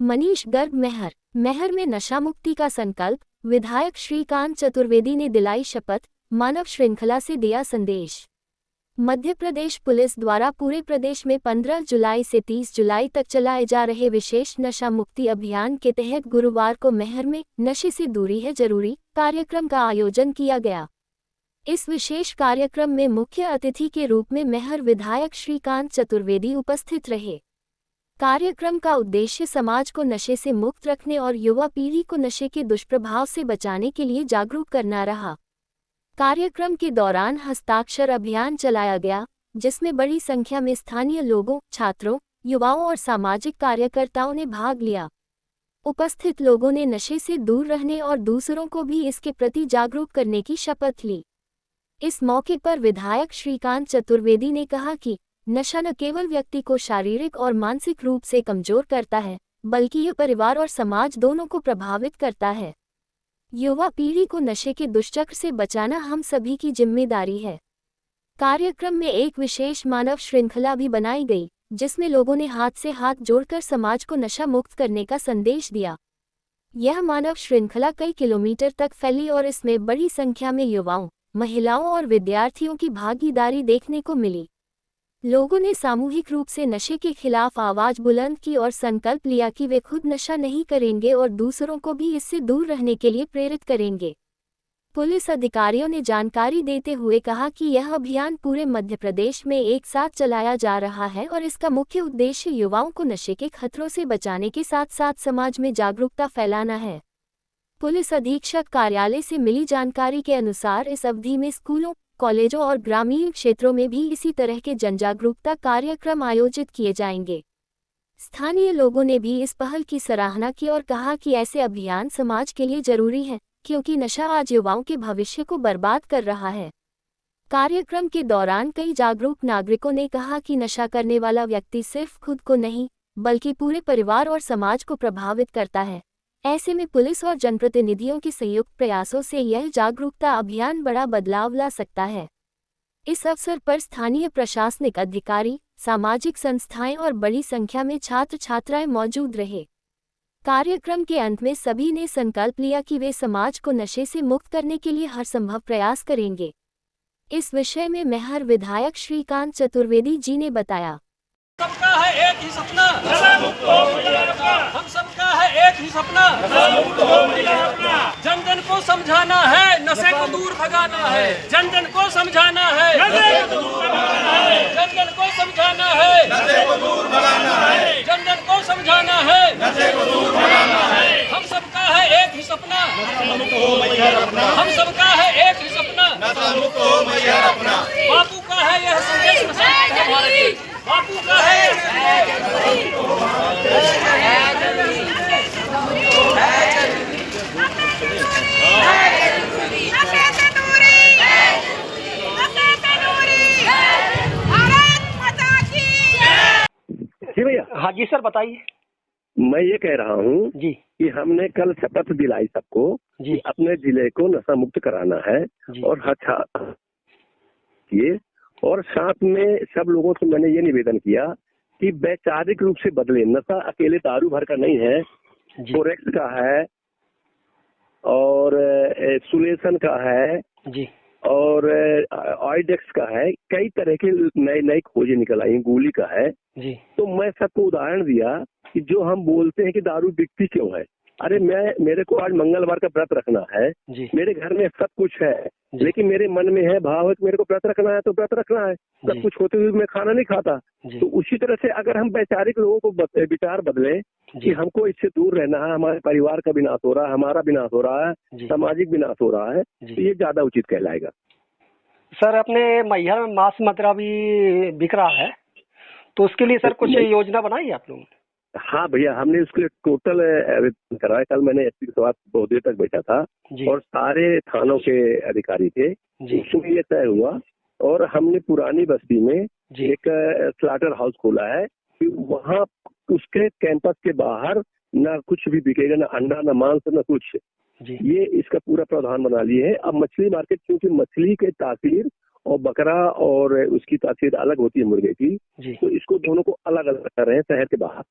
मनीष गर्ग महर में नशा मुक्ति का संकल्प, विधायक श्रीकांत चतुर्वेदी ने दिलाई शपथ, मानव श्रृंखला से दिया संदेश। मध्य प्रदेश पुलिस द्वारा पूरे प्रदेश में 15 जुलाई से 30 जुलाई तक चलाए जा रहे विशेष नशा मुक्ति अभियान के तहत गुरुवार को महर में नशे से दूरी है जरूरी कार्यक्रम का आयोजन किया गया। इस विशेष कार्यक्रम में मुख्य अतिथि के रूप में महर विधायक श्रीकांत चतुर्वेदी उपस्थित रहे। कार्यक्रम का उद्देश्य समाज को नशे से मुक्त रखने और युवा पीढ़ी को नशे के दुष्प्रभाव से बचाने के लिए जागरूक करना रहा। कार्यक्रम के दौरान हस्ताक्षर अभियान चलाया गया, जिसमें बड़ी संख्या में स्थानीय लोगों, छात्रों, युवाओं और सामाजिक कार्यकर्ताओं ने भाग लिया। उपस्थित लोगों ने नशे से दूर रहने और दूसरों को भी इसके प्रति जागरूक करने की शपथ ली। इस मौके पर विधायक श्रीकांत चतुर्वेदी ने कहा कि नशा न केवल व्यक्ति को शारीरिक और मानसिक रूप से कमजोर करता है, बल्कि यह परिवार और समाज दोनों को प्रभावित करता है। युवा पीढ़ी को नशे के दुष्चक्र से बचाना हम सभी की जिम्मेदारी है। कार्यक्रम में एक विशेष मानव श्रृंखला भी बनाई गई, जिसमें लोगों ने हाथ से हाथ जोड़कर समाज को नशा मुक्त करने का संदेश दिया। यह मानव श्रृंखला कई किलोमीटर तक फैली और इसमें बड़ी संख्या में युवाओं, महिलाओं और विद्यार्थियों की भागीदारी देखने को मिली। लोगों ने सामूहिक रूप से नशे के खिलाफ आवाज बुलंद की और संकल्प लिया कि वे खुद नशा नहीं करेंगे और दूसरों को भी इससे दूर रहने के लिए प्रेरित करेंगे। पुलिस अधिकारियों ने जानकारी देते हुए कहा कि यह अभियान पूरे मध्य प्रदेश में एक साथ चलाया जा रहा है और इसका मुख्य उद्देश्य युवाओं को नशे के खतरों से बचाने के साथ साथ समाज में जागरूकता फैलाना है। पुलिस अधीक्षक कार्यालय से मिली जानकारी के अनुसार इस अवधि में स्कूलों, कॉलेजों और ग्रामीण क्षेत्रों में भी इसी तरह के जनजागरूकता कार्यक्रम आयोजित किए जाएंगे। स्थानीय लोगों ने भी इस पहल की सराहना की और कहा कि ऐसे अभियान समाज के लिए जरूरी है, क्योंकि नशा आज युवाओं के भविष्य को बर्बाद कर रहा है। कार्यक्रम के दौरान कई जागरूक नागरिकों ने कहा कि नशा करने वाला व्यक्ति सिर्फ खुद को नहीं, बल्कि पूरे परिवार और समाज को प्रभावित करता है। ऐसे में पुलिस और जनप्रतिनिधियों के संयुक्त प्रयासों से यह जागरूकता अभियान बड़ा बदलाव ला सकता है। इस अवसर पर स्थानीय प्रशासनिक अधिकारी, सामाजिक संस्थाएं और बड़ी संख्या में छात्र छात्राएं मौजूद रहे। कार्यक्रम के अंत में सभी ने संकल्प लिया कि वे समाज को नशे से मुक्त करने के लिए हर संभव प्रयास करेंगे। इस विषय में महर विधायक श्रीकांत चतुर्वेदी जी ने बताया। सबका है एक ही सपना, हम सबका है एक ही सपना, जन जन को समझाना है, नशे को दूर भगाना है, जन जन को समझाना है, जन जन को समझाना है, जन जन को समझाना है, हम सबका है एक ही सपना, हम सबका है एक ही सपना, बापू का है यह संदेश, बापू का है। जी भैया। हाँ जी सर, बताइए। मैं ये कह रहा हूँ जी कि हमने कल शपथ दिलाई सबको जी कि अपने जिले को नशा मुक्त कराना है जी और ये और साथ में सब लोगों से मैंने ये निवेदन किया कि वैचारिक रूप से बदले। नशा अकेले दारू भर का नहीं है, जी कोरेक्स का है और सुलेशन का है जी और ऑइडेक्स का है। कई तरह के नए नए खोजें निकल आई, गोली का है। जी तो मैं सबको उदाहरण दिया कि जो हम बोलते हैं कि दारू बिकती क्यों है, अरे मेरे को आज मंगलवार का व्रत रखना है, जी मेरे घर में सब कुछ है, लेकिन मेरे मन में है भाव है कि मेरे को व्रत रखना है तो व्रत रखना है। सब कुछ होते हुए मैं खाना नहीं खाता। तो उसी तरह से अगर हम वैचारिक लोगों को विचार बदले कि हमको इससे दूर रहना है, हमारे परिवार का विनाश हो रहा है, हमारा विनाश हो रहा है, सामाजिक विनाश हो रहा है, तो ये ज्यादा उचित कहलाएगा। सर, अपने मैहर में मांस मदिरा भी बिक रहा है, तो उसके लिए सर कुछ योजना बनाई है आप लोगों ने? हाँ भैया, हमने उसके लिए टोटल कराया। कल मैंने एसपी के साथ बहुत देर तक बैठा था और सारे थानों के अधिकारी थे, उसमें ये तय हुआ। और हमने पुरानी बस्ती में एक स्लाटर हाउस खोला है कि वहाँ उसके कैंपस के बाहर ना कुछ भी बिकेगा, ना अंडा, ना मांस, ना कुछ। ये इसका पूरा प्रावधान बना लिए है। अब मछली मार्केट, क्योंकि मछली के तासीर और बकरा और उसकी तासीर अलग होती है मुर्गे की, तो इसको दोनों को अलग अलग कर रहे हैं शहर के बाहर।